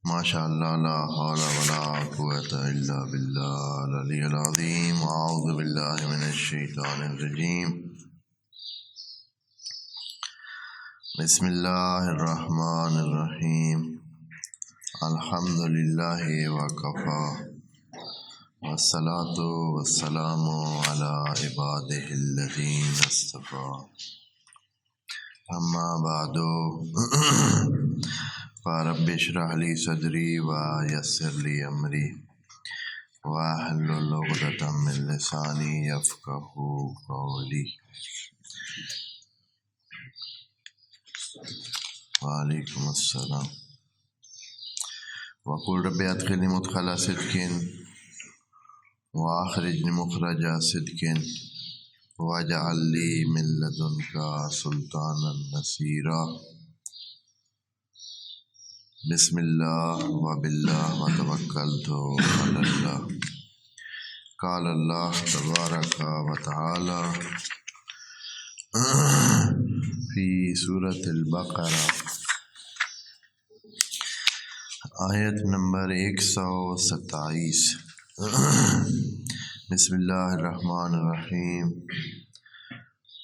ماشاء اللہ لا حول ولا قوة الا باللہ العلی العظیم اعوذ باللہ من الشیطان الرجیم بسم اللہ الرحمن الرحیم الحمد للہ وکفی والصلاة والسلام علی عبادہ الذین اصطفی اما بعد فَرَبِّ اشْرَحْ لِي صَدْرِي وَيَسِّرْ لِي أَمْرِي وَاحْلُلْ عُقْدَةً مِّن لِّسَانِي يَفْقَهُوا قَوْلِي۔ وعلیکم السلام۔ وَقُلْ رَبِّ أَدْخِلْنِي مُدْخَلَ صِدْقٍ وَأَخْرِجْنِي مُخْرَجَ صِدْقٍ وَاجْعَل لِّي مِن لَّدُنكَ سُلْطَانًا نَّصِيرًا۔ بسم اللہ وباللہ وتوکلت علی اللہ۔ قال اللہ تبارک و تعالی فی سورۃ البقرہ آیت نمبر 127۔ بسم اللہ الرحمن الرحیم۔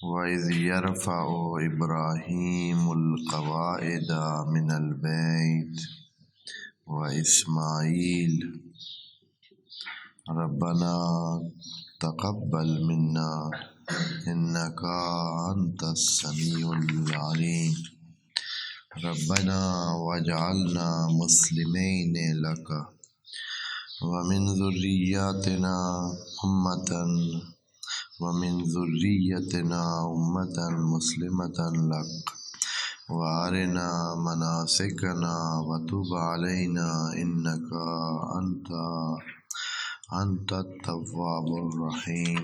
وَإِذْ يَرْفَعُ إِبْرَاهِيمُ الْقَوَاعِدَ مِنَ الْبَيْتِ وَإِسْمَاعِيلُ رَبَّنَا تَقَبَّلْ مِنَّا إِنَّكَ أَنْتَ السَّمِيعُ الْعَلِيمُ رَبَّنَا وَاجْعَلْنَا مُسْلِمَيْنِ لَكَ وَمِنْ ذُرِّيَّتِنَا أُمَّةً مُسْلِمَةً لَكَ وَأَرِنَا مَنَاسِكَنَا وَتُبْ عَلَيْنَا إِنَّكَ أَنْتَ التَّوَّابُ الرَّحِيمُ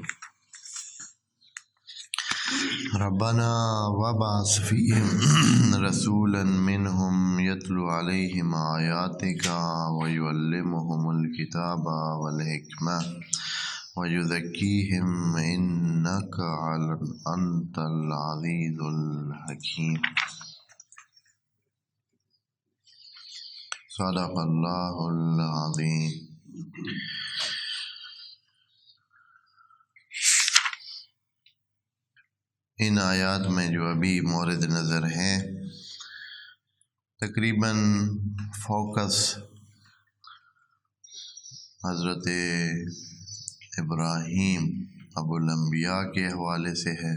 رَبَّنَا وَابْعَثْ فِيهِمْ رَسُولًا مِّنْهُمْ يَتْلُو عَلَيْهِمْ آيَاتِكَ وَيُعَلِّمُهُمُ الْكِتَابَ وَالْحِكْمَةَ وَيُزَكِّيهِمْ إِنَّكَ أَنْتَ الْعَزِيزُ الْحَكِيمُ۔ صدق اللہ العظیم۔ ان آیات میں جو ابھی مورد نظر ہیں تقریباً فوکس حضرت ابراہیم ابو الانبیاء کے حوالے سے ہے،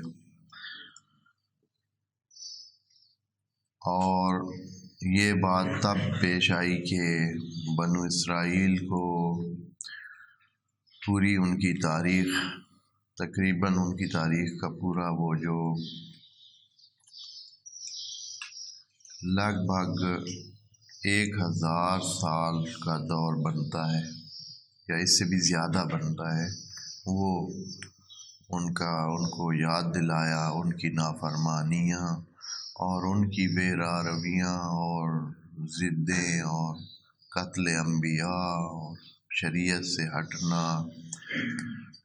اور یہ بات تب پیش آئی کہ بنو اسرائیل کو پوری ان کی تاریخ، تقریباً ان کی تاریخ کا پورا وہ جو لگ بھگ 1000 سال کا دور بنتا ہے یا اس سے بھی زیادہ بنتا ہے، وہ ان کو یاد دلایا ان کی نافرمانیاں اور ان کی بے راہ رویاں اور ضدیں اور قتل انبیاء اور شریعت سے ہٹنا،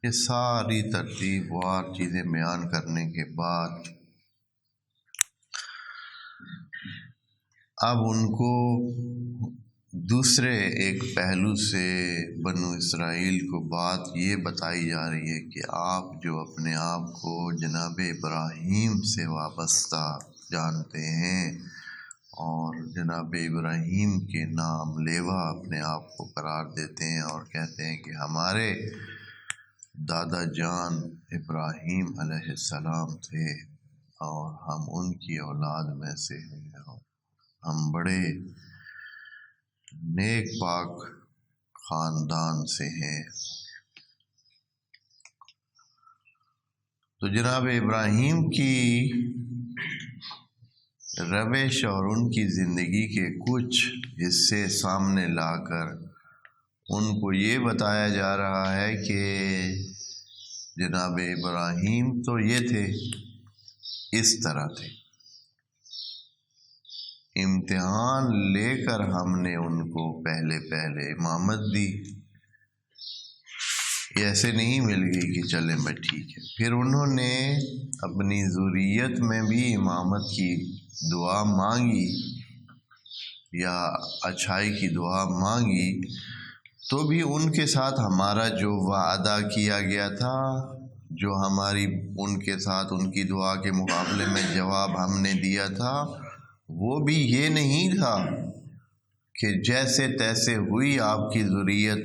یہ ساری ترتیب وار چیزیں بیان کرنے کے بعد اب ان کو دوسرے ایک پہلو سے بنو اسرائیل کو بات یہ بتائی جا رہی ہے کہ آپ جو اپنے آپ کو جناب ابراہیم سے وابستہ جانتے ہیں اور جناب ابراہیم کے نام لیوا اپنے آپ کو قرار دیتے ہیں اور کہتے ہیں کہ ہمارے دادا جان ابراہیم علیہ السلام تھے اور ہم ان کی اولاد میں سے ہیں، ہم بڑے نیک پاک خاندان سے ہیں۔ تو جناب ابراہیم کی روش اور ان کی زندگی کے کچھ حصے سامنے لا کر ان کو یہ بتایا جا رہا ہے کہ جناب ابراہیم تو یہ تھے، اس طرح تھے، امتحان لے کر ہم نے ان کو پہلے امامت دی، یہ ایسے نہیں مل گئی کہ چلیں بھائی ٹھیک ہے۔ پھر انہوں نے اپنی ذریت میں بھی امامت کی دعا مانگی یا اچھائی کی دعا مانگی تو بھی ان کے ساتھ ہمارا جو وعدہ کیا گیا تھا، جو ہماری ان کے ساتھ ان کی دعا کے مقابلے میں جواب ہم نے دیا تھا، وہ بھی یہ نہیں تھا کہ جیسے تیسے ہوئی آپ کی ذریت،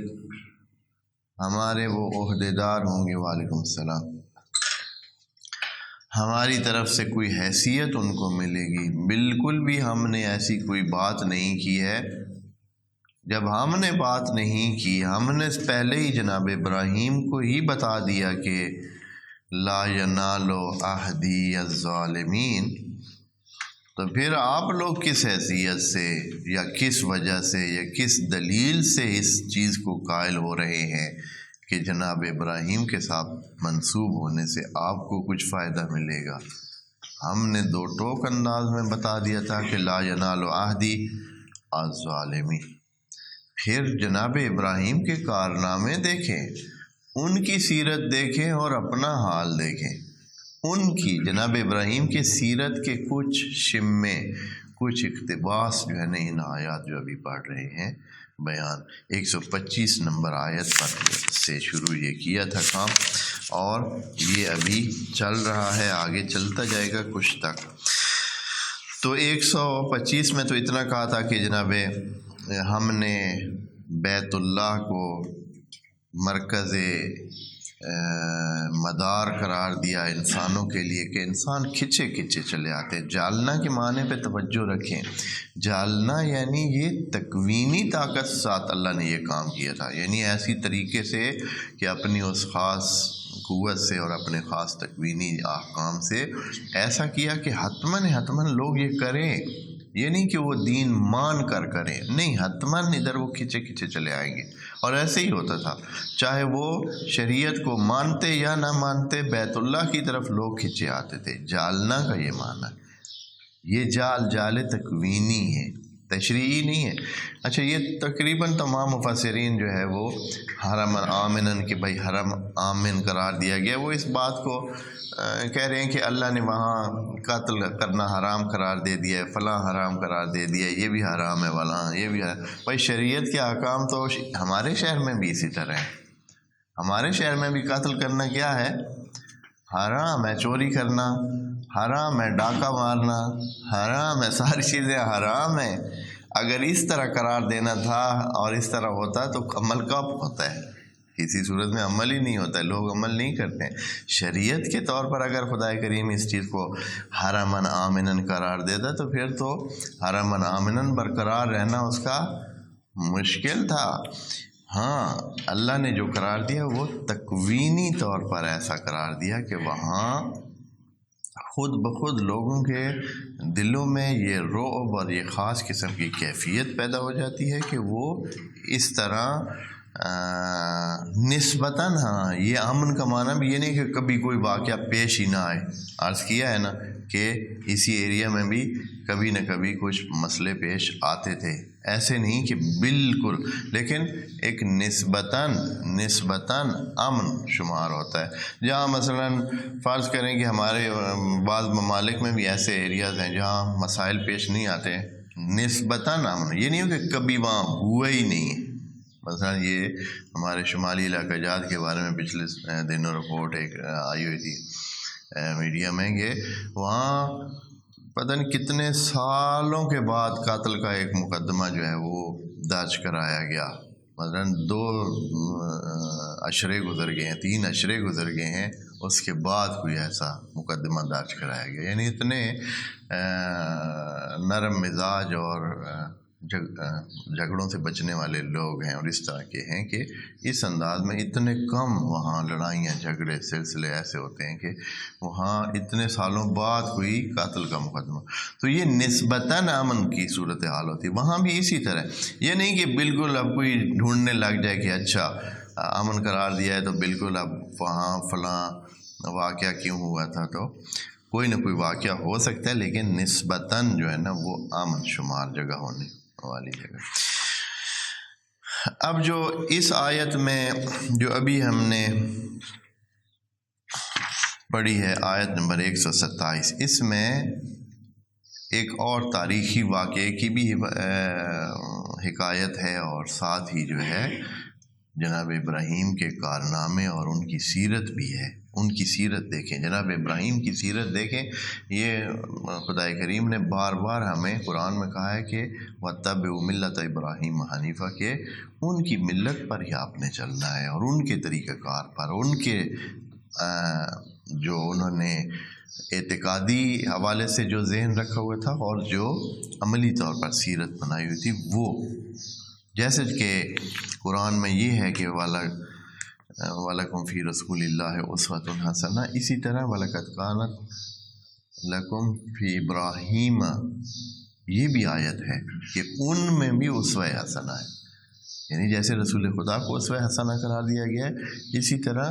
ہمارے وہ عہدیدار ہوں گے، وعلیکم السلام، ہماری طرف سے کوئی حیثیت ان کو ملے گی۔ بالکل بھی ہم نے ایسی کوئی بات نہیں کی ہے۔ جب ہم نے بات نہیں کی، ہم نے پہلے ہی جناب ابراہیم کو ہی بتا دیا کہ لا ینال عہدی الظالمین، تو پھر آپ لوگ کس حیثیت سے یا کس وجہ سے یا کس دلیل سے اس چیز کو قائل ہو رہے ہیں کہ جناب ابراہیم کے ساتھ منسوب ہونے سے آپ کو کچھ فائدہ ملے گا؟ ہم نے دو ٹوک انداز میں بتا دیا تھا کہ لا ینال عہدی الظالمین۔ پھر جناب ابراہیم کے کارنامے دیکھیں، ان کی سیرت دیکھیں اور اپنا حال دیکھیں۔ ان کی جناب ابراہیم کے سیرت کے کچھ شمے، کچھ اقتباس جو ہے نا ان آیات جو ابھی پڑھ رہے ہیں بیان 125 نمبر آیت پر سے شروع یہ کیا تھا کام، اور یہ ابھی چل رہا ہے، آگے چلتا جائے گا کچھ تک۔ تو 125 میں تو اتنا کہا تھا کہ جناب ہم نے بیت اللہ کو مرکز مدار قرار دیا انسانوں کے لیے کہ انسان کھچے کھچے چلے آتے۔ جالنا کے معنی پہ توجہ رکھیں۔ جالنا یعنی یہ تکوینی طاقت ساتھ اللہ نے یہ کام کیا تھا، یعنی ایسی طریقے سے کہ اپنی اس خاص قوت سے اور اپنے خاص تکوینی احکام سے ایسا کیا کہ حتماً لوگ یہ کریں، یہ نہیں کہ وہ دین مان کر کریں، نہیں، حتماً ادھر وہ کھچے کھچے چلے آئیں گے۔ اور ایسے ہی ہوتا تھا، چاہے وہ شریعت کو مانتے یا نہ مانتے، بیت اللہ کی طرف لوگ کھچے آتے تھے۔ جالنا کا یہ معنی ہے، یہ جال تکوینی ہے، تشریعی نہیں ہے۔ اچھا، یہ تقریباً تمام مفسرین جو ہے وہ حرم آمنن کہ بھائی حرم آمن قرار دیا گیا، وہ اس بات کو کہہ رہے ہیں کہ اللہ نے وہاں قتل کرنا حرام قرار دے دیا ہے، فلاں حرام قرار دے دیا ہے، یہ بھی حرام ہے، فلاں یہ بھی حرام۔ بھائی شریعت کے احکام تو ہمارے شہر میں بھی اسی طرح ہے۔ ہمارے شہر میں بھی قتل کرنا کیا ہے؟ حرام ہے۔ چوری کرنا حرام ہے، ڈاکہ مارنا حرام ہے، ساری چیزیں حرام ہیں۔ اگر اس طرح قرار دینا تھا اور اس طرح ہوتا تو عمل کب ہوتا ہے؟ کسی صورت میں عمل ہی نہیں ہوتا ہے، لوگ عمل نہیں کرتے ہیں۔ شریعت کے طور پر اگر خدا کریم اس چیز کو حرمن آمنن قرار دیتا تو پھر تو حرمن آمنن برقرار رہنا اس کا مشکل تھا۔ ہاں، اللہ نے جو قرار دیا وہ تکوینی طور پر ایسا قرار دیا کہ وہاں خود بخود لوگوں کے دلوں میں یہ رعب اور یہ خاص قسم کی کیفیت پیدا ہو جاتی ہے کہ وہ اس طرح نسبتاً، ہاں، یہ امن کا معنی بھی یہ نہیں کہ کبھی کوئی واقعہ پیش ہی نہ آئے۔ عرض کیا ہے نا کہ اسی ایریا میں بھی کبھی نہ کبھی کچھ مسئلے پیش آتے تھے، ایسے نہیں کہ بالکل، لیکن ایک نسبتاً امن شمار ہوتا ہے۔ جہاں مثلاً فرض کریں کہ ہمارے بعض ممالک میں بھی ایسے ایریاز ہیں جہاں مسائل پیش نہیں آتے، نسبتاً امن، یہ نہیں ہو کہ کبھی وہاں ہوا ہی نہیں ہے۔ مثلا یہ ہمارے شمالی علاقہ جات کے بارے میں پچھلے دنوں رپورٹ ایک آئی ہوئی تھی میڈیا میں کہ وہاں پتہ نہیں کتنے سالوں کے بعد قاتل کا ایک مقدمہ جو ہے وہ درج کرایا گیا۔ مثلا 2 عشرے گزر گئے ہیں، 3 عشرے گزر گئے ہیں، اس کے بعد کوئی ایسا مقدمہ درج کرایا گیا۔ یعنی اتنے نرم مزاج اور جھگڑوں سے بچنے والے لوگ ہیں اور اس طرح کے ہیں کہ اس انداز میں اتنے کم وہاں لڑائیاں جھگڑے سلسلے ایسے ہوتے ہیں کہ وہاں اتنے سالوں بعد کوئی قاتل کا مقدمہ، تو یہ نسبتاً امن کی صورتحال ہوتی ہے۔ وہاں بھی اسی طرح، یہ نہیں کہ بالکل اب کوئی ڈھونڈنے لگ جائے کہ اچھا امن قرار دیا ہے تو بالکل اب وہاں فلاں واقعہ کیوں ہوا تھا، تو کوئی نہ کوئی واقعہ ہو سکتا ہے، لیکن نسبتاً جو ہے نا وہ امن شمار جگہ ہونے والی جگہ۔ اب جو اس آیت میں جو ابھی ہم نے پڑھی ہے، آیت نمبر 127، اس میں ایک اور تاریخی واقعے کی بھی حکایت ہے، اور ساتھ ہی جو ہے جناب ابراہیم کے کارنامے اور ان کی سیرت بھی ہے۔ ان کی سیرت دیکھیں، جناب ابراہیم کی سیرت دیکھیں۔ یہ خدا کریم نے بار بار ہمیں قرآن میں کہا ہے کہ وَاتَّبِعُوا مِلَّةَ إِبْرَاهِيمَ حَنِيفًا، کہ ان کی ملت پر ہی آپ نے چلنا ہے، اور ان کے طریقہ کار پر، ان کے جو انہوں نے اعتقادی حوالے سے جو ذہن رکھا ہوا تھا اور جو عملی طور پر سیرت بنائی ہوئی تھی وہ، جیسے کہ قرآن میں یہ ہے کہ وَلَكُمْ فِي رَسُولِ اللَّهِ أُسْوَةٌ حَسَنَةٌ، اسی طرح وَلَقَدْ كَانَتْ لَكُمْ فِي إِبْرَاهِيمَ، یہ بھی آیت ہے کہ ان میں بھی اسوہ حسنہ ہے، یعنی جیسے رسول خدا کو اسوہ حسنہ قرار دیا گیا ہے، اسی طرح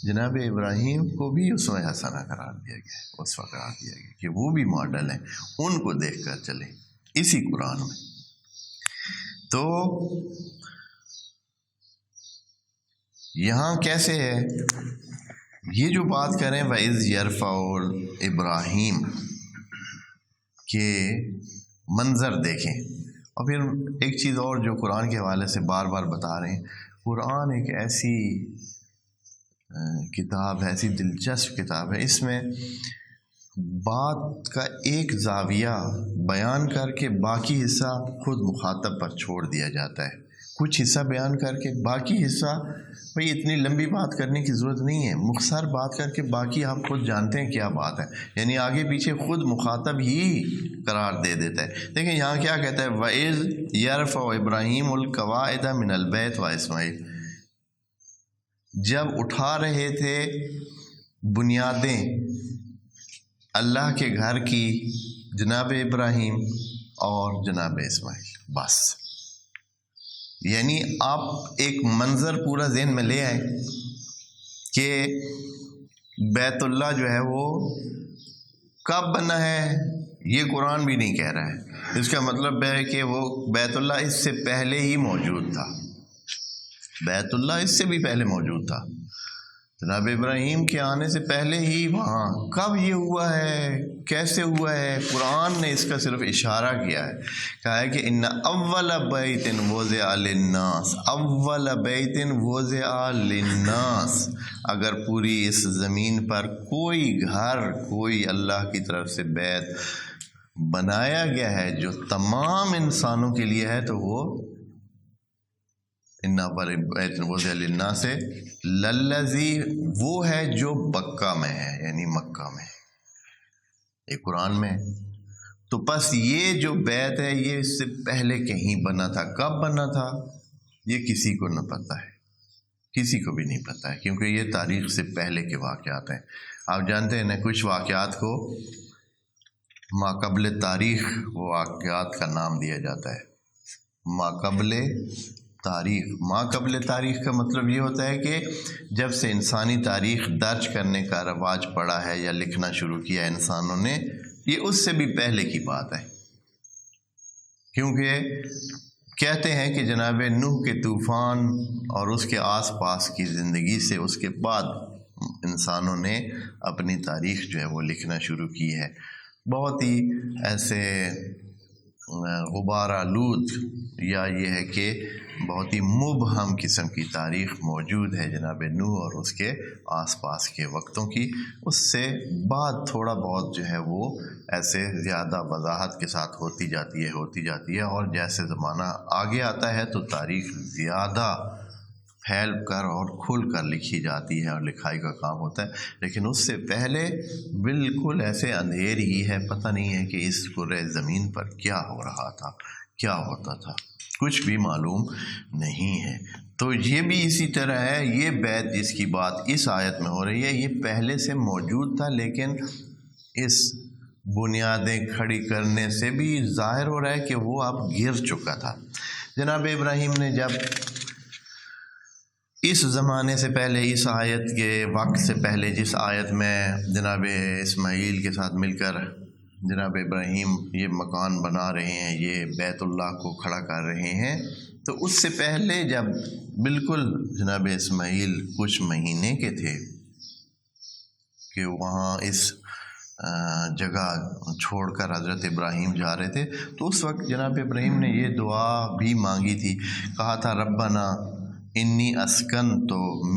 جناب ابراہیم کو بھی اسوہ حسنہ قرار دیا گیا ہے، اسوہ قرار دیا گیا کہ وہ بھی ماڈل ہیں، ان کو دیکھ کر چلیں اسی قرآن میں۔ تو یہاں کیسے ہے یہ جو بات کریں وَإِذْ يَرْفَعُ إِبْرَاهِيمَ کے منظر دیکھیں، اور پھر ایک چیز اور جو قرآن کے حوالے سے بار بار بتا رہے ہیں، قرآن ایک ایسی کتاب ہے، ایسی دلچسپ کتاب ہے، اس میں بات کا ایک زاویہ بیان کر کے باقی حصہ خود مخاطب پر چھوڑ دیا جاتا ہے، کچھ حصہ بیان کر کے باقی حصہ، بھئی اتنی لمبی بات کرنے کی ضرورت نہیں ہے، مختصر بات کر کے باقی آپ خود جانتے ہیں کیا بات ہے، یعنی آگے پیچھے خود مخاطب ہی قرار دے دیتا ہے۔ دیکھیں یہاں کیا کہتا ہے، وَإِذْ يَرْفَعُ إِبْرَاهِيمُ الْقَوَاعِدَ مِنَ الْبَيْتِ وَإِسْمَاعِيلُ، جب اٹھا رہے تھے بنیادیں اللہ کے گھر کی جناب ابراہیم اور جناب اسماعیل، بس یعنی آپ ایک منظر پورا ذہن میں لے آئیں کہ بیت اللہ جو ہے وہ کب بنا ہے، یہ قرآن بھی نہیں کہہ رہا ہے، اس کا مطلب ہے کہ وہ بیت اللہ اس سے پہلے ہی موجود تھا، بیت اللہ اس سے بھی پہلے موجود تھا، جناب ابراہیم کے آنے سے پہلے ہی وہاں۔ کب یہ ہوا ہے، کیسے ہوا ہے، قرآن نے اس کا صرف اشارہ کیا ہے، کہا ہے کہ ان اول بیت وضع للناس، اول بیت وضع للناس، اگر پوری اس زمین پر کوئی گھر، کوئی اللہ کی طرف سے بیت بنایا گیا ہے جو تمام انسانوں کے لیے ہے، تو وہ ان اول بیت وضع للناس للذی، وہ ہے جو بکہ میں ہے، یعنی مکہ میں، یہ قرآن میں۔ تو بس یہ جو بیت ہے یہ اس سے پہلے کہیں بنا تھا، کب بنا تھا یہ کسی کو نہ پتہ ہے، کسی کو بھی نہیں پتہ ہے، کیونکہ یہ تاریخ سے پہلے کے واقعات ہیں۔ آپ جانتے ہیں نا، کچھ واقعات کو ماقبل تاریخ وہ واقعات کا نام دیا جاتا ہے، ماقبل تاریخ۔ ماقبل تاریخ کا مطلب یہ ہوتا ہے کہ جب سے انسانی تاریخ درج کرنے کا رواج پڑا ہے یا لکھنا شروع کیا انسانوں نے، یہ اس سے بھی پہلے کی بات ہے، کیونکہ کہتے ہیں کہ جناب نوح کے طوفان اور اس کے آس پاس کی زندگی سے اس کے بعد انسانوں نے اپنی تاریخ جو ہے وہ لکھنا شروع کی ہے۔ بہت ہی ایسے غبار آلود یا یہ ہے کہ بہت ہی مبہم قسم کی تاریخ موجود ہے جناب نوح اور اس کے آس پاس کے وقتوں کی، اس سے بعد تھوڑا بہت جو ہے وہ ایسے زیادہ وضاحت کے ساتھ ہوتی جاتی ہے، اور جیسے زمانہ آگے آتا ہے تو تاریخ زیادہ پھیل کر اور کھل کر لکھی جاتی ہے اور لکھائی کا کام ہوتا ہے، لیکن اس سے پہلے بالکل ایسے اندھیر ہی ہے، پتہ نہیں ہے کہ اس کرۂ زمین پر کیا ہو رہا تھا، کیا ہوتا تھا، کچھ بھی معلوم نہیں ہے۔ تو یہ بھی اسی طرح ہے، یہ بیت جس کی بات اس آیت میں ہو رہی ہے یہ پہلے سے موجود تھا، لیکن اس بنیادیں کھڑی کرنے سے بھی ظاہر ہو رہا ہے کہ وہ اب گر چکا تھا۔ جناب ابراہیم نے جب اس زمانے سے پہلے، اس آیت کے وقت سے پہلے جس آیت میں جناب اسماعیل کے ساتھ مل کر جناب ابراہیم یہ مکان بنا رہے ہیں، یہ بیت اللہ کو کھڑا کر رہے ہیں، تو اس سے پہلے جب بالکل جناب اسماعیل کچھ مہینے کے تھے کہ وہاں اس جگہ چھوڑ کر حضرت ابراہیم جا رہے تھے، تو اس وقت جناب ابراہیم نے یہ دعا بھی مانگی تھی، کہا تھا ربنا انی اسکنت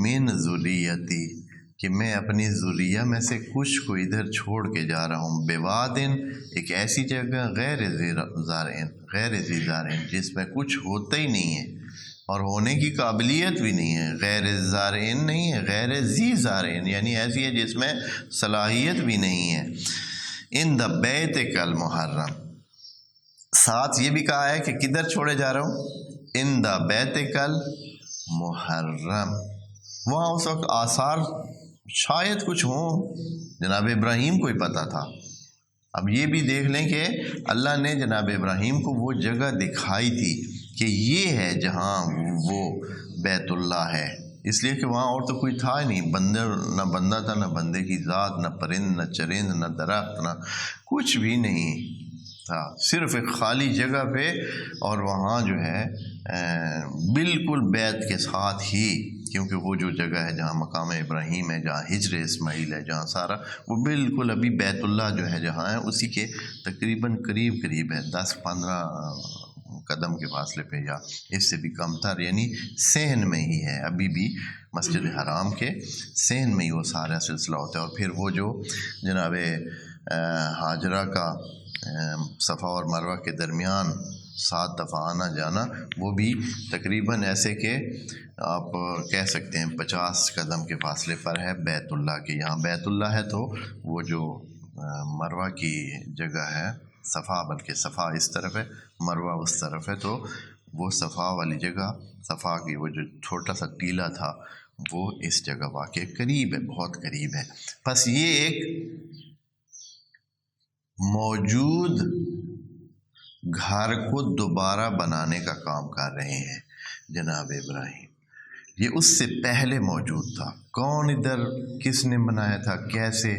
من ذریتی، کہ میں اپنی ذریہ میں سے کچھ کو ادھر چھوڑ کے جا رہا ہوں، بوادن، ایک ایسی جگہ غیر ذی زارعین، جس میں کچھ ہوتا ہی نہیں ہے اور ہونے کی قابلیت بھی نہیں ہے، غیر زارعین نہیں ہے، غیر ذی زارعین، یعنی ایسی ہے جس میں صلاحیت بھی نہیں ہے، ان دا بیتک المحرم، ساتھ یہ بھی کہا ہے کہ کدھر چھوڑے جا رہا ہوں، ان دا بیتک المحرم، وہاں اس وقت آثار شاید کچھ ہوں، جناب ابراہیم کو ہی پتہ تھا۔ اب یہ بھی دیکھ لیں کہ اللہ نے جناب ابراہیم کو وہ جگہ دکھائی تھی کہ یہ ہے جہاں وہ بیت اللہ ہے، اس لیے کہ وہاں اور تو کوئی تھا ہی نہیں، بندر نہ بندہ تھا، نہ بندے کی ذات، نہ پرند، نہ چرند، نہ درخت، نہ کچھ بھی نہیں تھا، صرف ایک خالی جگہ پہ، اور وہاں جو ہے بالکل بیت کے ساتھ ہی، کیونکہ وہ جو جگہ ہے جہاں مقام ابراہیم ہے، جہاں ہجر اسماعیل ہے، جہاں سارا، وہ بالکل ابھی بیت اللہ جو ہے جہاں ہے اسی کے تقریباً قریب ہے، 10-15 قدم کے فاصلے پہ یا اس سے بھی کم تر، یعنی صحن میں ہی ہے، ابھی بھی مسجد حرام کے صحن میں ہی وہ سارا سلسلہ ہوتا ہے۔ اور پھر وہ جو جناب ہاجرہ کا صفا اور مروہ کے درمیان 7 دفعہ آنا جانا، وہ بھی تقریباً ایسے کہ آپ کہہ سکتے ہیں 50 قدم کے فاصلے پر ہے بیت اللہ کے۔ یہاں بیت اللہ ہے تو وہ جو مروہ کی جگہ ہے، صفا، بلکہ صفا اس طرف ہے، مروہ اس طرف ہے، تو وہ صفا والی جگہ، صفا کی وہ جو چھوٹا سا ٹیلہ تھا، وہ اس جگہ واقع قریب ہے، بہت قریب ہے۔ بس یہ ایک موجود گھر کو دوبارہ بنانے کا کام کر رہے ہیں جناب ابراہیم، یہ اس سے پہلے موجود تھا، کون ادھر کس نے بنایا تھا، کیسے،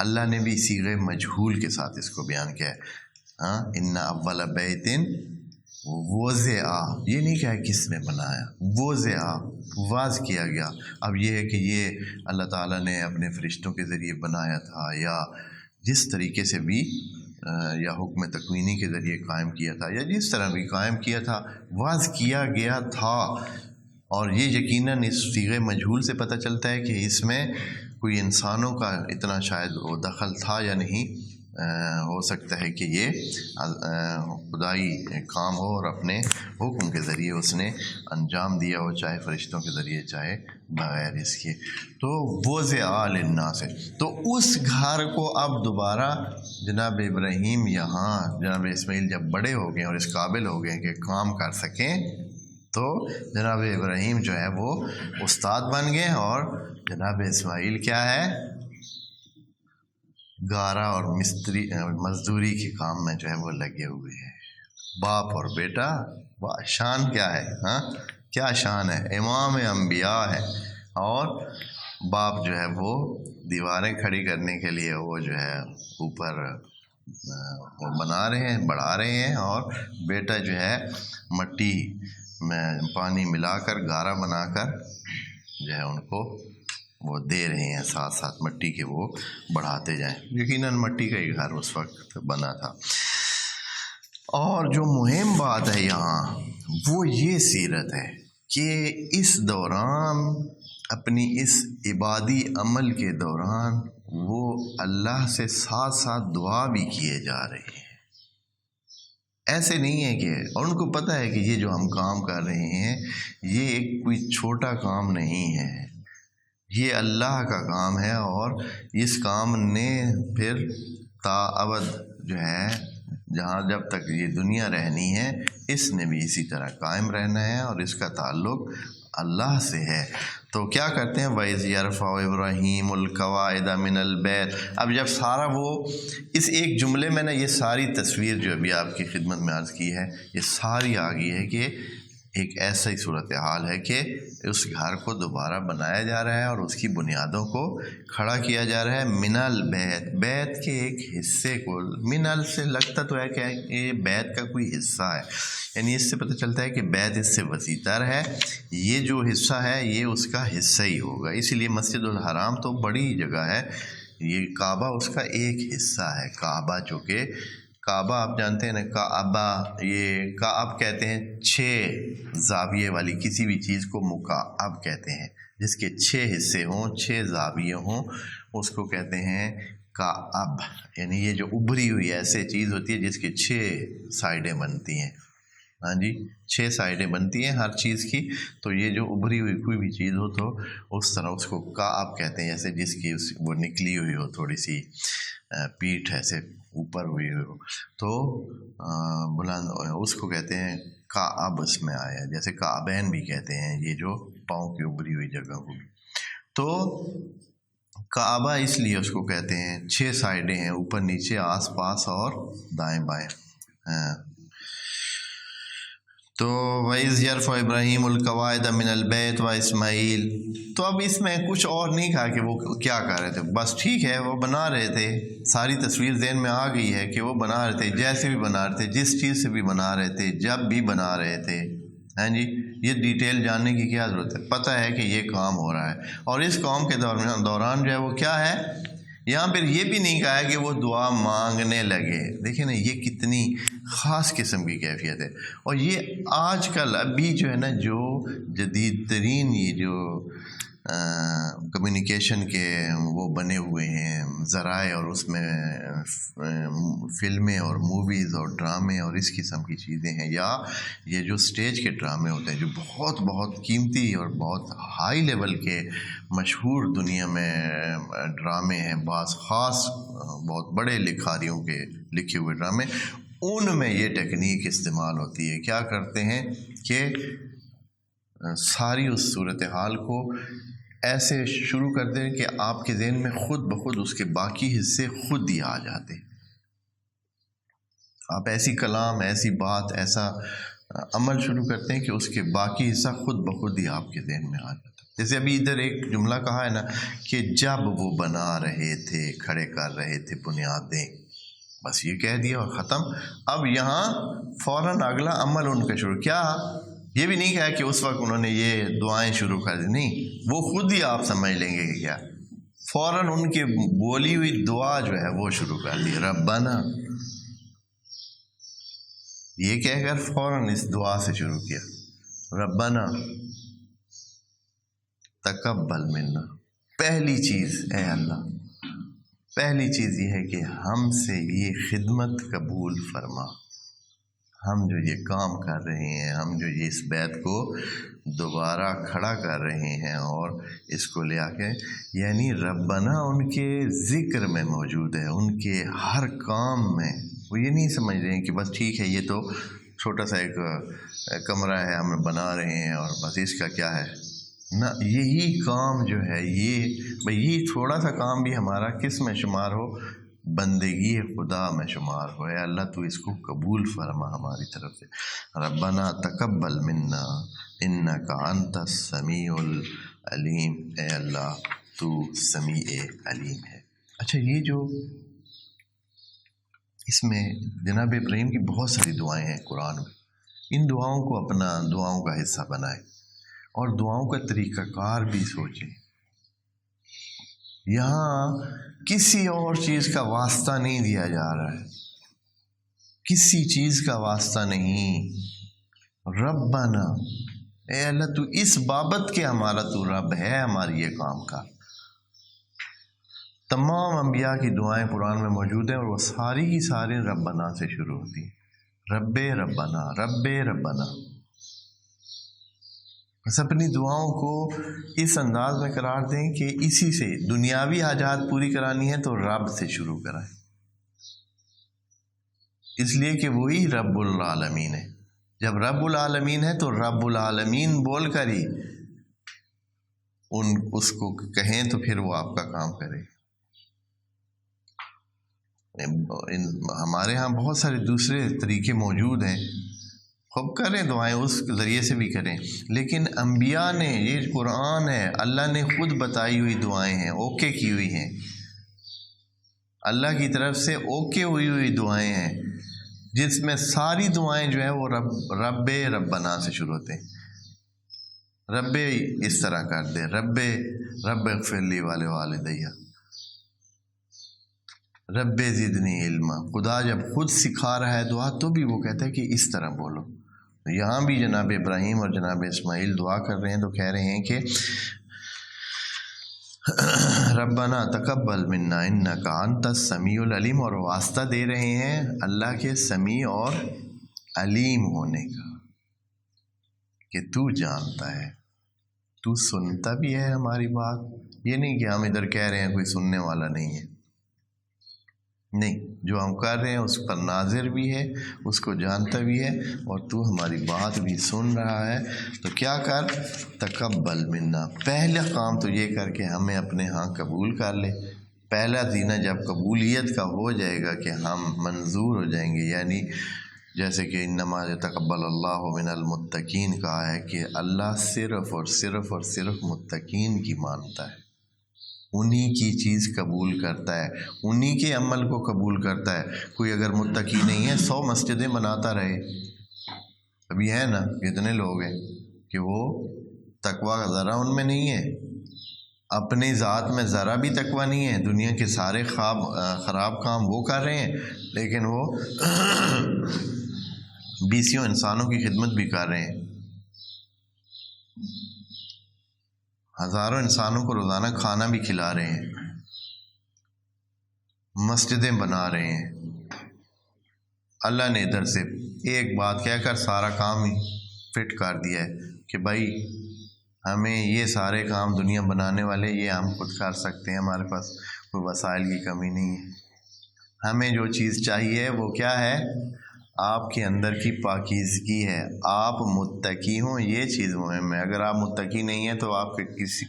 اللہ نے بھی صیغہ مجہول کے ساتھ اس کو بیان کیا ہے، ان اول بیت وضع، یہ نہیں کہا کس نے بنایا، وضع، واضح کیا گیا۔ اب یہ ہے کہ یہ اللہ تعالیٰ نے اپنے فرشتوں کے ذریعے بنایا تھا، یا جس طریقے سے بھی، یا حکم تکوینی کے ذریعے قائم کیا تھا، یا جس طرح بھی قائم کیا تھا، واضح کیا گیا تھا۔ اور یہ یقیناً اس صیغہ مجہول سے پتہ چلتا ہے کہ اس میں کوئی انسانوں کا اتنا شاید وہ دخل تھا یا نہیں، ہو سکتا ہے کہ یہ خدائی کام ہو اور اپنے حکم کے ذریعے اس نے انجام دیا ہو، چاہے فرشتوں کے ذریعے چاہے بغیر اس کے۔ تو وضع للناس ہے، تو اس گھر کو اب دوبارہ جناب ابراہیم، یہاں جناب اسماعیل جب بڑے ہو گئے اور اس قابل ہو گئے کہ کام کر سکیں، تو جناب ابراہیم جو ہے وہ استاد بن گئے، اور جناب اسماعیل کیا ہے، گارا اور مزدوری کے کام میں جو ہے وہ لگے ہوئے ہیں۔ باپ اور بیٹا، شان کیا ہے، کیا شان ہے، امام انبیاء ہے، اور باپ جو ہے وہ دیواریں کھڑی کرنے کے لیے وہ جو ہے اوپر وہ بنا رہے ہیں، بڑھا رہے ہیں، اور بیٹا جو ہے مٹی میں پانی ملا کر گارا بنا کر جو ہے ان کو وہ دے رہے ہیں، ساتھ ساتھ مٹی کے وہ بڑھاتے جائیں۔ یقیناً مٹی کا ہی گھر اس وقت بنا تھا۔ اور جو مہم بات ہے یہاں وہ یہ سیرت ہے کہ اس دوران، اپنی اس عبادی عمل کے دوران، وہ اللہ سے ساتھ ساتھ دعا بھی کیے جا رہے ہیں۔ ایسے نہیں ہے کہ، اور ان کو پتہ ہے کہ یہ جو ہم کام کر رہے ہیں یہ ایک کوئی چھوٹا کام نہیں ہے، یہ اللہ کا کام ہے، اور اس کام نے پھر تا ابد جو ہے، جہاں جب تک یہ دنیا رہنی ہے، اس نے بھی اسی طرح قائم رہنا ہے، اور اس کا تعلق اللہ سے ہے۔ تو کیا کرتے ہیں، وَإِذْ يَرْفَعُ إِبْرَاهِيمُ الْقَوَاعِدَ مِنَ الْبَيْتِ، اب جب سارا وہ اس ایک جملے میں نے یہ ساری تصویر جو ابھی آپ کی خدمت میں عرض کی ہے، یہ ساری آ گئی ہے کہ ایک ایسا ہی صورتحال ہے کہ اس گھر کو دوبارہ بنایا جا رہا ہے، اور اس کی بنیادوں کو کھڑا کیا جا رہا ہے، من البیت، بیت کے ایک حصے کو، من ال سے لگتا تو ہے کہ یہ بیت کا کوئی حصہ ہے، یعنی اس سے پتہ چلتا ہے کہ بیت اس سے وسیع تر ہے، یہ جو حصہ ہے یہ اس کا حصہ ہی ہوگا۔ اسی لیے مسجد الحرام تو بڑی جگہ ہے، یہ کعبہ اس کا ایک حصہ ہے. کعبہ جو کہ کعبہ آپ جانتے ہیں نا، کعبہ یہ کعب کہتے ہیں 6 زاویے والی کسی بھی چیز کو مکعب کہتے ہیں، جس کے 6 حصے ہوں، 6 زاویے ہوں، اس کو کہتے ہیں کعب. یعنی یہ جو ابھری ہوئی ایسے چیز ہوتی ہے جس کی 6 سائڈیں بنتی ہیں. ہاں جی، 6 سائڈیں بنتی ہیں ہر چیز کی. تو یہ جو ابھری ہوئی کوئی بھی چیز ہو تو اس طرح اس کو کعب کہتے ہیں، جیسے جس کی وہ نکلی ہوئی ہو، تھوڑی سی پیٹھ ایسے اوپر ہوئی ہو تو بلند، اس کو کہتے ہیں کعب. اس میں آیا جیسے کعبین بھی کہتے ہیں یہ جو پاؤں کی ابھری ہوئی جگہ کو. تو کعبہ اس لیے اس کو کہتے ہیں، 6 سائڈیں ہیں، اوپر نیچے آس پاس اور دائیں بائیں. تو وَإِذْ يَرْفَعُ إِبْرَاهِيمُ الْقَوَاعِدَ مِنَ الْبَيْتِ وَإِسْمَاعِيلُ. تو اب اس میں کچھ اور نہیں کہا کہ وہ کیا کر رہے تھے، بس ٹھیک ہے وہ بنا رہے تھے. ساری تصویر ذہن میں آ گئی ہے کہ وہ بنا رہے تھے، جیسے بھی بنا رہے تھے، جس چیز سے بھی بنا رہے تھے، جب بھی بنا رہے تھے. ہاں جی، یہ ڈیٹیل جاننے کی کیا ضرورت ہے، پتہ ہے کہ یہ کام ہو رہا ہے. اور اس کام کے دوران جو ہے وہ کیا ہے، یہاں پھر یہ بھی نہیں کہا ہے کہ وہ دعا مانگنے لگے. دیکھیں نا یہ کتنی خاص قسم کی کیفیت ہے. اور یہ آج کل ابھی جو ہے نا جو جدید ترین یہ جو کمیونیکیشن کے وہ بنے ہوئے ہیں ذرائع، اور اس میں فلمیں اور موویز اور ڈرامے اور اس قسم کی چیزیں ہیں، یا یہ جو سٹیج کے ڈرامے ہوتے ہیں جو بہت بہت قیمتی اور بہت ہائی لیول کے مشہور دنیا میں ڈرامے ہیں، بعض خاص بہت بڑے لکھاریوں کے لکھے ہوئے ڈرامے، ان میں یہ ٹیکنیک استعمال ہوتی ہے. کیا کرتے ہیں کہ ساری اس صورتحال کو ایسے شروع کر دیں کہ آپ کے ذہن میں خود بخود اس کے باقی حصے خود ہی آ جاتے. آپ ایسی کلام، ایسی بات، ایسا عمل شروع کرتے ہیں کہ اس کے باقی حصہ خود بخود ہی آپ کے ذہن میں آ جاتا. جیسے ابھی ادھر ایک جملہ کہا ہے نا کہ جب وہ بنا رہے تھے، کھڑے کر رہے تھے بنیادیں، بس یہ کہہ دیا اور ختم. اب یہاں فوراً اگلا عمل ان کا شروع. کیا یہ بھی نہیں کہا کہ اس وقت انہوں نے یہ دعائیں شروع کر دی، نہیں، وہ خود ہی آپ سمجھ لیں گے کہ کیا، فوراً ان کے بولی ہوئی دعا جو ہے وہ شروع کر دی. ربنا، یہ کہہ کر فوراً اس دعا سے شروع کیا. ربنا تقبل منا. پہلی چیز، اے اللہ، پہلی چیز یہ ہے کہ ہم سے یہ خدمت قبول فرما. ہم جو یہ کام کر رہے ہیں، ہم جو یہ اس بیت کو دوبارہ کھڑا کر رہے ہیں اور اس کو لے آ کے، یعنی ربنا ان کے ذکر میں موجود ہے، ان کے ہر کام میں. وہ یہ نہیں سمجھ رہے ہیں کہ بس ٹھیک ہے یہ تو چھوٹا سا ایک کمرہ ہے ہم بنا رہے ہیں اور بس اس کا کیا ہے. نہ، یہی کام جو ہے یہ تھوڑا سا کام بھی ہمارا کس میں شمار ہو، بندگی خدا میں شمار ہو. اے اللہ تو اس کو قبول فرما ہماری طرف سے. ربنا تقبل منا انک انت السمیع العلیم. اے اللہ تو سمیع علیم ہے. اچھا، یہ جو اس میں جناب ابراہیم کی بہت ساری دعائیں ہیں قرآن میں، ان دعاؤں کو اپنا دعاؤں کا حصہ بنائیں اور دعاؤں کا طریقہ کار بھی سوچیں. یہاں کسی اور چیز کا واسطہ نہیں دیا جا رہا ہے، کسی چیز کا واسطہ نہیں. ربنا، اے اللہ تو اس بابت کے ہمارا تو رب ہے، ہماری یہ کام کا. تمام انبیاء کی دعائیں قرآن میں موجود ہیں اور وہ ساری کی ساری ربنا سے شروع ہوتی ہیں. رب ربنا، رب ربنا. بس اپنی دعاؤں کو اس انداز میں قرار دیں کہ اسی سے دنیاوی حاجات پوری کرانی ہے تو رب سے شروع کرائیں، اس لیے کہ وہی رب العالمین ہے. جب رب العالمین ہے تو رب العالمین بول کر ہی اس کو کہیں تو پھر وہ آپ کا کام کرے. ہمارے ہاں بہت سارے دوسرے طریقے موجود ہیں، خوب کریں دعائیں، اس کے ذریعے سے بھی کریں، لیکن انبیاء نے، یہ قرآن ہے، اللہ نے خود بتائی ہوئی دعائیں ہیں، اوکے کی ہوئی ہیں، اللہ کی طرف سے اوکے ہوئی دعائیں ہیں، جس میں ساری دعائیں جو ہیں وہ رب ربنا سے شروع ہوتے ہیں. رب اس طرح کر دے، رب اغفر لی والدیہ. رب زدنی علما، خدا جب خود سکھا رہا ہے دعا تو بھی وہ کہتا ہے کہ اس طرح بولو۔ یہاں بھی جناب ابراہیم اور جناب اسماعیل دعا کر رہے ہیں تو کہہ رہے ہیں کہ ربنا تقبل منا انک انت السمیع العلیم، اور واسطہ دے رہے ہیں اللہ کے سمیع اور علیم ہونے کا، کہ تو جانتا ہے، تو سنتا بھی ہے ہماری بات۔ یہ نہیں کہ ہم ادھر کہہ رہے ہیں کوئی سننے والا نہیں ہے، نہیں، جو ہم کر رہے ہیں اس پر ناظر بھی ہے، اس کو جانتا بھی ہے، اور تو ہماری بات بھی سن رہا ہے۔ تو کیا کر، تقبل منا، پہلا کام تو یہ کر کے ہمیں اپنے ہاں قبول کر لے۔ پہلا زینہ جب قبولیت کا ہو جائے گا کہ ہم منظور ہو جائیں گے، یعنی جیسے کہ انما یتقبل اللہ من المتقین کہا ہے کہ اللہ صرف اور صرف اور صرف متقین کی مانتا ہے، انہی کی چیز قبول کرتا ہے، انہی کے عمل کو قبول کرتا ہے۔ کوئی اگر متقی نہیں ہے 100 مسجدیں بناتا رہے، ابھی ہے نا کتنے لوگ ہیں کہ وہ تقویٰ کا ذرا ان میں نہیں ہے، اپنی ذات میں ذرا بھی تقویٰ نہیں ہے، دنیا کے سارے خراب کام وہ کر رہے ہیں، لیکن وہ بیسیوں انسانوں کی خدمت بھی کر رہے ہیں، ہزاروں انسانوں کو روزانہ کھانا بھی کھلا رہے ہیں، مسجدیں بنا رہے ہیں۔ اللہ نے ادھر سے ایک بات کہہ کر سارا کام ہی فٹ کر دیا ہے کہ بھائی ہمیں یہ سارے کام دنیا بنانے والے یہ ہم خود کر سکتے ہیں، ہمارے پاس کوئی وسائل کی کمی نہیں ہے۔ ہمیں جو چیز چاہیے وہ کیا ہے، آپ کے اندر کی پاکیزگی ہے، آپ متقی ہوں، یہ چیز مہم ہے۔ اگر آپ متقی نہیں ہیں تو آپ کے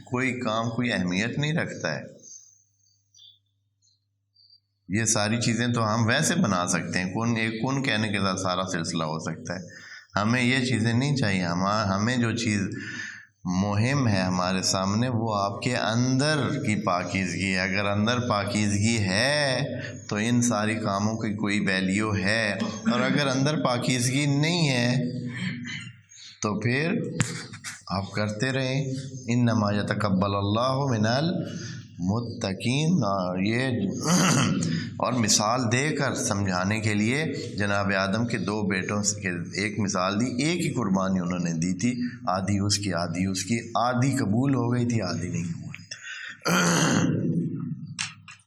کوئی کام کوئی اہمیت نہیں رکھتا ہے۔ یہ ساری چیزیں تو ہم ویسے بنا سکتے ہیں، کون کہنے کے ساتھ سارا سلسلہ ہو سکتا ہے۔ ہمیں یہ چیزیں نہیں چاہیے، ہمیں جو چیز مہم ہے ہمارے سامنے وہ آپ کے اندر کی پاکیزگی ہے۔ اگر اندر پاکیزگی ہے تو ان ساری کاموں کی کوئی ویلیو ہے، اور اگر اندر پاکیزگی نہیں ہے تو پھر آپ کرتے رہیں۔ انما یتقبل اللہ من المتقین، اور مثال دے کر سمجھانے کے لیے جناب آدم کے 2 بیٹوں کے ایک مثال دی، ایک ہی قربانی انہوں نے دی تھی، آدھی اس کی آدھی اس کی، آدھی قبول ہو گئی تھی آدھی نہیں قبول تھی،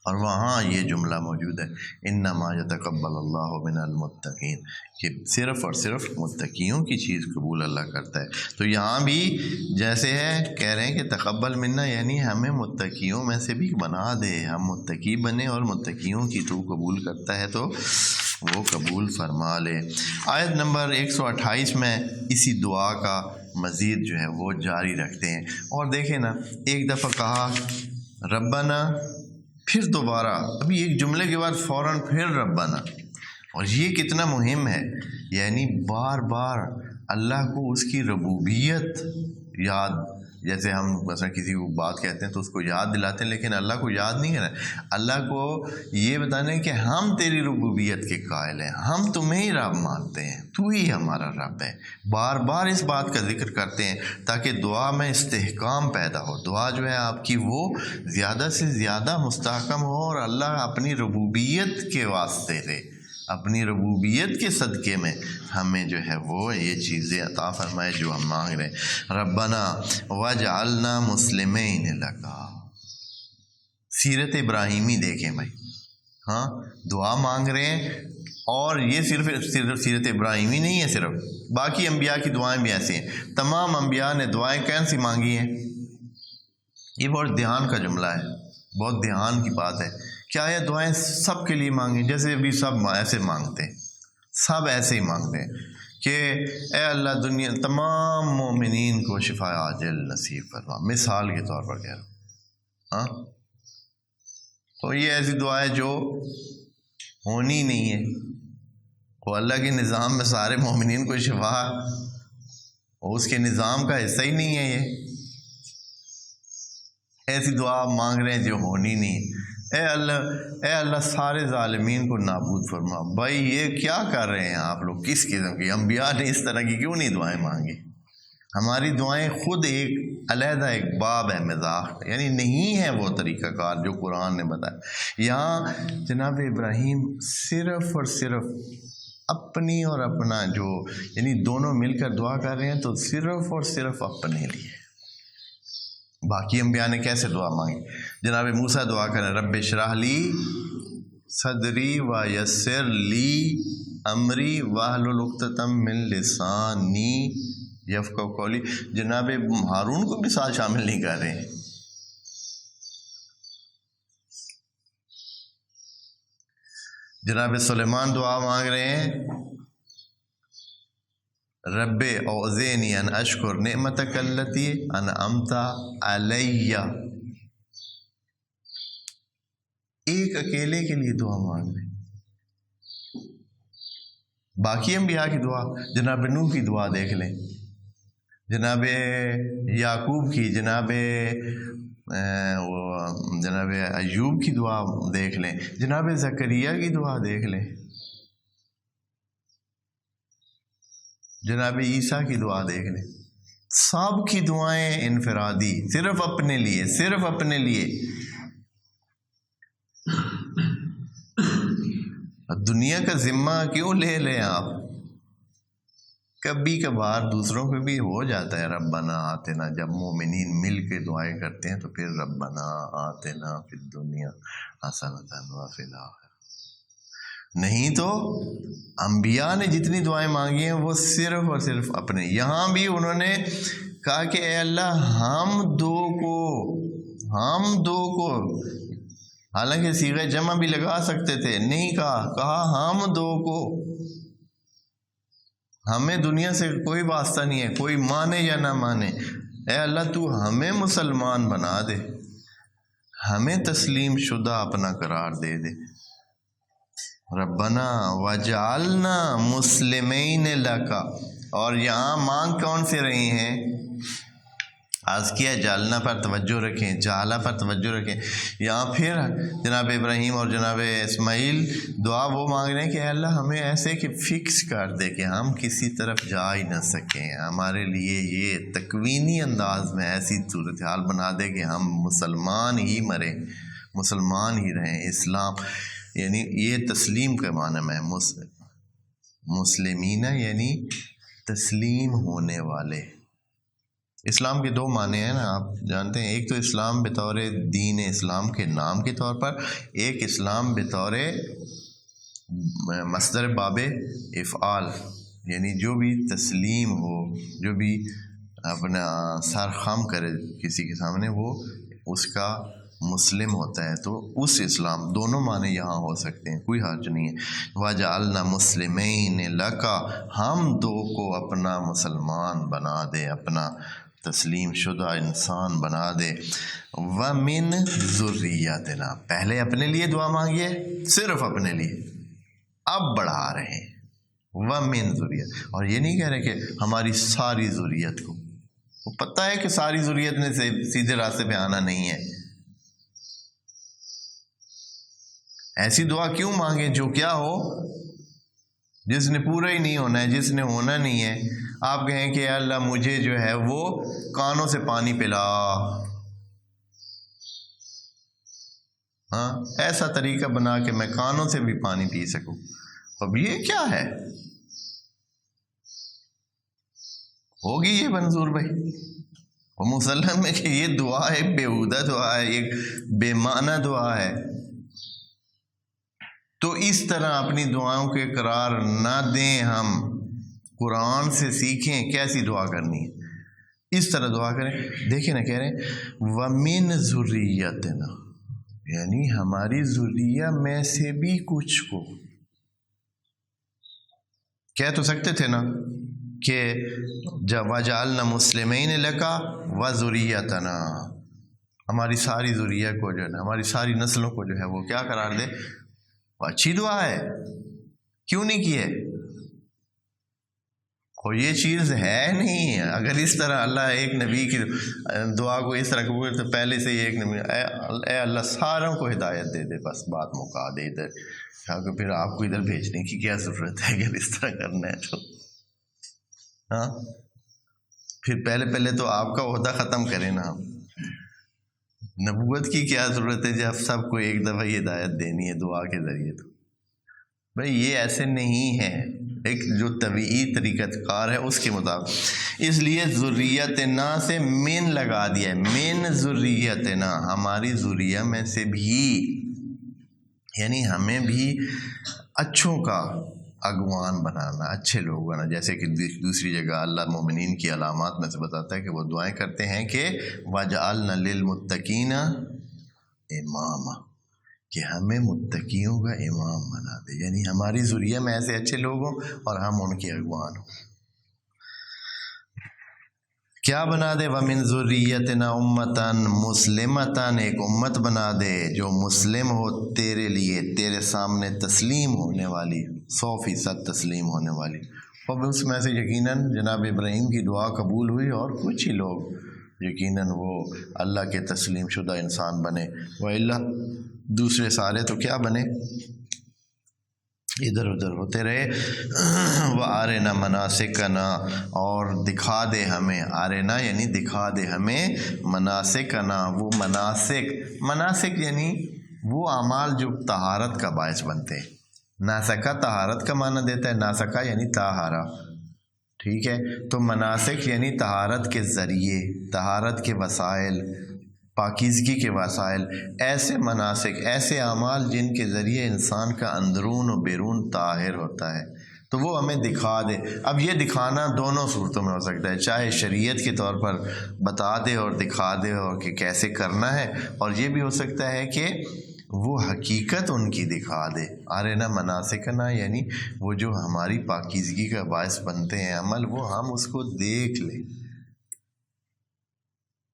اور وہاں یہ جملہ موجود ہے انما یتقبل اللہ من المتقین، کہ صرف اور صرف متقیوں کی چیز قبول اللہ کرتا ہے۔ تو یہاں بھی جیسے ہے کہہ رہے ہیں کہ تقبل منا، یعنی ہمیں متقیوں میں سے بھی بنا دے، ہم متقی بنے، اور متقیوں کی تو قبول کرتا ہے تو وہ قبول فرما لے۔ آیت نمبر 128 میں اسی دعا کا مزید جو ہے وہ جاری رکھتے ہیں، اور دیکھیں نا ایک دفعہ کہا ربنا، پھر دوبارہ ابھی ایک جملے کے بعد فوراً پھر ربنا، اور یہ کتنا مہم ہے، یعنی بار بار اللہ کو اس کی ربوبیت یاد، جیسے ہم مثلا کسی کو بات کہتے ہیں تو اس کو یاد دلاتے ہیں، لیکن اللہ کو یاد نہیں کرنا، اللہ کو یہ بتانا ہے کہ ہم تیری ربوبیت کے قائل ہیں، ہم تمہیں ہی رب مانتے ہیں، تو ہی ہمارا رب ہے۔ بار بار اس بات کا ذکر کرتے ہیں تاکہ دعا میں استحکام پیدا ہو، دعا جو ہے آپ کی وہ زیادہ سے زیادہ مستحکم ہو، اور اللہ اپنی ربوبیت کے واسطے سے، اپنی ربوبیت کے صدقے میں ہمیں جو ہے وہ یہ چیزیں عطا فرمائے جو ہم مانگ رہے ہیں۔ ربنا وجعلنا مسلمین لک، سیرت ابراہیمی دیکھیں بھائی، ہاں دعا مانگ رہے ہیں، اور یہ صرف سیرت ابراہیمی نہیں ہے، صرف باقی انبیاء کی دعائیں بھی ایسی ہیں۔ تمام انبیاء نے دعائیں کیسی مانگی ہیں، یہ بہت دھیان کا جملہ ہے، بہت دھیان کی بات ہے۔ کیا یہ دعائیں سب کے لیے مانگیں؟ جیسے ابھی سب ایسے مانگتے ہیں، سب ایسے ہی مانگتے ہیں کہ اے اللہ دنیا تمام مومنین کو شفا عاجل نصیب فرما، مثال کے طور پر کہہ رہا ہوں، ہاں تو یہ ایسی دعائیں جو ہونی نہیں ہے، وہ اللہ کے نظام میں سارے مومنین کو شفا، اس کے نظام کا حصہ ہی نہیں ہے، یہ ایسی دعا مانگ رہے ہیں جو ہونی نہیں۔ اے اللہ سارے ظالمین کو نابود فرما۔ بھائی یہ کیا کر رہے ہیں آپ لوگ، کس قسم کی؟ انبیاء نے اس طرح کی کیوں نہیں دعائیں مانگی؟ ہماری دعائیں خود ایک علیحدہ ایک باب ہے مزاح، یعنی نہیں ہے وہ طریقہ کار جو قرآن نے بتایا۔ یہاں جناب ابراہیم صرف اور صرف اپنی اور اپنا جو یعنی دونوں مل کر دعا کر رہے ہیں تو صرف اور صرف اپنے لیے۔ باقی انبیاء نے کیسے دعا مانگی؟ جناب موسیٰ دعا کریں رب اشرح لی صدری ویسر لی امری واحلل عقدۃ من لسانی یفقہوا قولی۔ جناب ہارون کو بھی ساتھ شامل نہیں کر رہے ہیں۔ جناب سلیمان دعا مانگ رہے ہیں رب اوزعنی ان اشکر نعمتک التی انعمت علی۔ ایک اکیلے کے لیے دعا مانگ رہے ہیں۔ باقی انبیاء کی دعا، جناب نوح کی دعا دیکھ لیں، جناب یعقوب کی، جناب ایوب کی دعا دیکھ لیں، جناب زکریا کی دعا دیکھ لیں، جناب عیسیٰ کی دعا دیکھ لیں۔ سب کی دعائیں انفرادی، صرف اپنے لیے، صرف اپنے لیے۔ دنیا کا ذمہ کیوں لے لیں آپ؟ کبھی کبھار دوسروں پہ بھی ہو جاتا ہے ربنا آتنا، جب مومنین مل کے دعائیں کرتے ہیں تو پھر ربنا آتنا فی الدنیا حسنۃ وفی الآخرہ۔ نہیں تو انبیاء نے جتنی دعائیں مانگی ہیں وہ صرف اور صرف اپنے۔ یہاں بھی انہوں نے کہا کہ اے اللہ ہم دو کو، حالانکہ صیغہ جمع بھی لگا سکتے تھے، نہیں کہا ہم دو کو۔ ہمیں دنیا سے کوئی واسطہ نہیں ہے، کوئی مانے یا نہ مانے، اے اللہ تو ہمیں مسلمان بنا دے، ہمیں تسلیم شدہ اپنا قرار دے دے۔ ربنا وجعلنا مسلمین لک، اور یہاں مانگ کون سے رہے ہیں؟ آج کیا جالنا پر توجہ رکھیں، جالا پر توجہ رکھیں۔ یہاں پھر جناب ابراہیم اور جناب اسماعیل دعا وہ مانگ رہے ہیں کہ اے اللہ ہمیں ایسے کہ فکس کر دے کہ ہم کسی طرف جا ہی نہ سکیں، ہمارے لیے یہ تکوینی انداز میں ایسی صورتحال بنا دے کہ ہم مسلمان ہی مریں، مسلمان ہی رہیں۔ اسلام یعنی یہ تسلیم کا معنی میں مسلمین یعنی تسلیم ہونے والے۔ اسلام کے دو معنی ہیں نا، آپ جانتے ہیں، ایک تو اسلام بطور دین اسلام کے نام کے طور پر، ایک اسلام بطور مصدر باب افعال، یعنی جو بھی تسلیم ہو، جو بھی اپنا سر خم کرے کسی کے سامنے، وہ اس کا مسلم ہوتا ہے۔ تو اس اسلام، دونوں معنی یہاں ہو سکتے ہیں، کوئی حرج نہیں ہے۔ وَجَعَلْنَا مُسْلِمَيْنِ لَكَ، ہم دو کو اپنا مسلمان بنا دے، اپنا تسلیم شدہ انسان بنا دے۔ وَمِن ذُرِّيَّتِنَا، پہلے اپنے لیے دعا مانگیے، صرف اپنے لیے، اب بڑھا رہے ہیں وَمِن ذُرِّيَّتِنَا، اور یہ نہیں کہہ رہے کہ ہماری ساری ذریت کو۔ وہ پتہ ہے کہ ساری ذریت نے سیدھے راستے پہ آنا نہیں ہے۔ ایسی دعا کیوں مانگیں جو کیا ہو، جس نے پورا ہی نہیں ہونا ہے، جس نے ہونا نہیں ہے۔ آپ کہیں کہ اللہ مجھے جو ہے وہ کانوں سے پانی پلا، ہاں ایسا طریقہ بنا کہ میں کانوں سے بھی پانی پی سکوں۔ اب یہ کیا ہے؟ ہوگی یہ منظور بھائی؟ وہ مسلم ہے کہ یہ دعا ایک بیہودہ دعا ہے، ایک بے معنی دعا ہے۔ تو اس طرح اپنی دعاؤں کے قرار نہ دیں، ہم قرآن سے سیکھیں کیسی دعا کرنی ہے، اس طرح دعا کریں۔ دیکھیں نا، کہہ رہے ہیں وَمِن ذُرِّيَّتِنَا، یعنی ہماری ذریہ میں سے بھی کچھ کو۔ کہہ تو سکتے تھے نا کہ وَجَعَلْنَا مُسْلِمَيْنِ لَكَ وَذُرِّيَّتَنَا، ہماری ساری ذریہ کو جو ہے نا، ہماری ساری نسلوں کو جو ہے وہ کیا قرار دے۔ اچھی دعا ہے، کیوں نہیں کی ہے؟ اور یہ چیز ہے نہیں۔ اگر اس طرح اللہ ایک نبی کی دعا کو اس طرح قبول تو پہلے سے ہی ایک نبی، اے اللہ ساروں کو ہدایت دے دے، بس بات مکا دے ادھر، کیونکہ پھر آپ کو ادھر بھیجنے کی کیا ضرورت ہے اگر اس طرح کرنا ہے تو۔ ہاں پھر پہلے تو آپ کا عہدہ ختم کریں نا. نبوت کی کیا ضرورت ہے جب سب کو ایک دفعہ ہدایت دینی ہے دعا کے ذریعے؟ تو بھائی یہ ایسے نہیں ہے، ایک جو طبیعی طریقہ کار ہے اس کے مطابق. اس لیے ذریتنا سے من لگا دیا ہے، من ذریتنا، ہماری ذریہ میں سے بھی، یعنی ہمیں بھی اچھوں کا اگوان بنانا، اچھے لوگ بنانا. جیسے کہ دوسری جگہ اللہ مومنین کی علامات میں سے بتاتا ہے کہ وہ دعائیں کرتے ہیں کہ وَجْعَلْنَا لِلْمُتَّقِينَ اماما، کہ ہمیں متقیوں کا امام بنا دے، یعنی ہماری ذریہ میں ایسے اچھے لوگ ہوں اور ہم ان کے اگوان ہوں. کیا بنا دے؟ وَمِن ذُرِّيَّتِنَا أُمَّةً مُسْلِمَةً، ایک امت بنا دے جو مسلم ہو تیرے لیے، تیرے سامنے تسلیم ہونے والی، 100% تسلیم ہونے والی. اور اس میں سے یقیناً جناب ابراہیم کی دعا قبول ہوئی اور کچھ ہی لوگ یقیناً وہ اللہ کے تسلیم شدہ انسان بنے، وَإِلَّا دوسرے سارے تو کیا بنے، ادھر ادھر ہوتے رہے. وَأَرِنَا مَنَاسِكَنَا، اور دکھا دے ہمیں، آرنا یعنی دکھا دے ہمیں، مناسکنا، وہ مناسک یعنی وہ اعمال جو طہارت کا باعث بنتے ہیں. ناسکا طہارت کا معنی دیتا ہے، ناسکا یعنی طہارا، ٹھیک ہے. تو مناسک یعنی طہارت کے ذریعے، طہارت کے وسائل، پاکیزگی کے وسائل، ایسے مناسک، ایسے اعمال جن کے ذریعے انسان کا اندرون و بیرون طاہر ہوتا ہے، تو وہ ہمیں دکھا دے. اب یہ دکھانا دونوں صورتوں میں ہو سکتا ہے، چاہے شریعت کے طور پر بتا دے اور دکھا دے اور کہ کیسے کرنا ہے، اور یہ بھی ہو سکتا ہے کہ وہ حقیقت ان کی دکھا دے. آرنا مناسکنا یعنی وہ جو ہماری پاکیزگی کا باعث بنتے ہیں عمل، وہ ہم اس کو دیکھ لیں،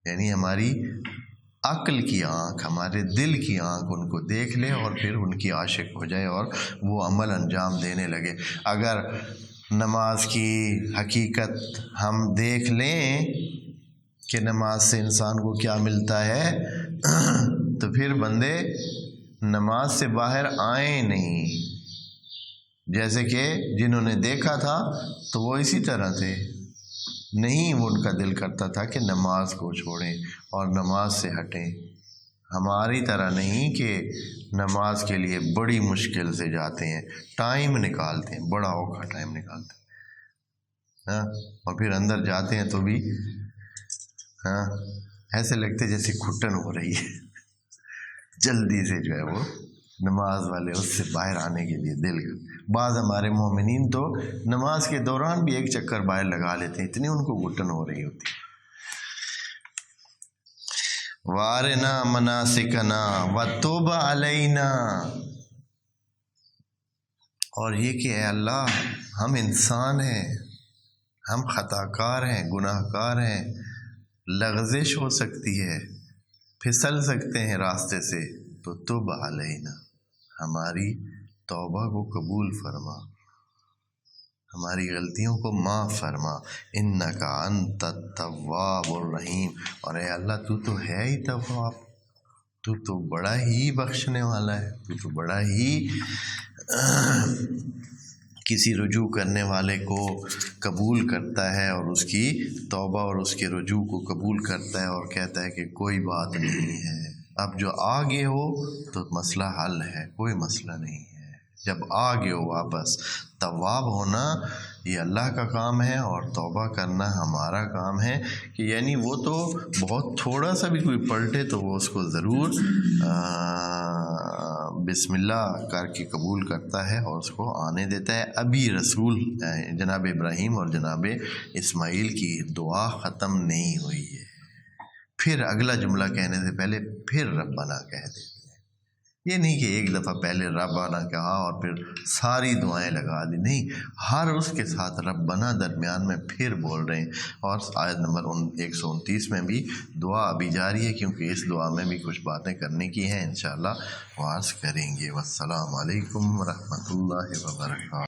یعنی ہماری عقل کی آنکھ، ہمارے دل کی آنکھ ان کو دیکھ لے اور پھر ان کی عاشق ہو جائے اور وہ عمل انجام دینے لگے. اگر نماز کی حقیقت ہم دیکھ لیں کہ نماز سے انسان کو کیا ملتا ہے، تو پھر بندے نماز سے باہر آئیں نہیں. جیسے کہ جنہوں نے دیکھا تھا تو وہ اسی طرح تھے، نہیں وہ ان کا دل کرتا تھا کہ نماز کو چھوڑیں اور نماز سے ہٹیں. ہماری طرح نہیں کہ نماز get لیے بڑی مشکل سے جاتے ہیں، ٹائم نکالتے ہیں، بڑا اوکھا ٹائم نکالتے ہیں، اور پھر اندر جاتے ہیں تو بھی ایسے لگتے جیسے گھٹن ہو رہی ہے. جلدی سے جو ہے وہ نماز والے اس سے باہر آنے کے لیے دل کر. بعض ہمارے مومنین تو نماز کے دوران بھی ایک چکر باہر لگا لیتے ہیں، اتنی ان کو گھٹن ہو رہی ہوتی. وارنا مناسکنا وتوب علینا، اور یہ کہ اے اللہ ہم انسان ہیں، ہم خطا کار ہیں، گناہ کار ہیں، لغزش ہو سکتی ہے، پھسل سکتے ہیں راستے سے، تو توب علینا، ہماری توبہ کو قبول فرما، ہماری غلطیوں کو معاف فرما. انکا انت التواب الرحیم، اور اے اللہ تو تو ہے ہی تواب، تو تو بڑا ہی بخشنے والا ہے، تو تو بڑا ہی کسی رجوع کرنے والے کو قبول کرتا ہے اور اس کی توبہ اور اس کے رجوع کو قبول کرتا ہے اور کہتا ہے کہ کوئی بات نہیں ہے، اب جو آگے ہو تو مسئلہ حل ہے، کوئی مسئلہ نہیں ہے. جب آگے ہو واپس، تواب ہونا یہ اللہ کا کام ہے اور توبہ کرنا ہمارا کام ہے. کہ یعنی وہ تو بہت تھوڑا سا بھی کوئی پلٹے تو وہ اس کو ضرور بسم اللہ کر کے قبول کرتا ہے اور اس کو آنے دیتا ہے. ابھی رسول جناب ابراہیم اور جناب اسماعیل کی دعا ختم نہیں ہوئی ہے، پھر اگلا جملہ کہنے سے پہلے پھر ربنا کہہ دیتے ہیں. یہ نہیں کہ ایک دفعہ پہلے ربنا کہا اور پھر ساری دعائیں لگا دی، نہیں، ہر اس کے ساتھ ربنا درمیان میں پھر بول رہے ہیں. اور آیت نمبر 129 میں بھی دعا ابھی جاری ہے، کیونکہ اس دعا میں بھی کچھ باتیں کرنے کی ہیں، انشاءاللہ وہ عرض کریں گے. والسلام علیکم ورحمۃ اللہ وبرکاتہ.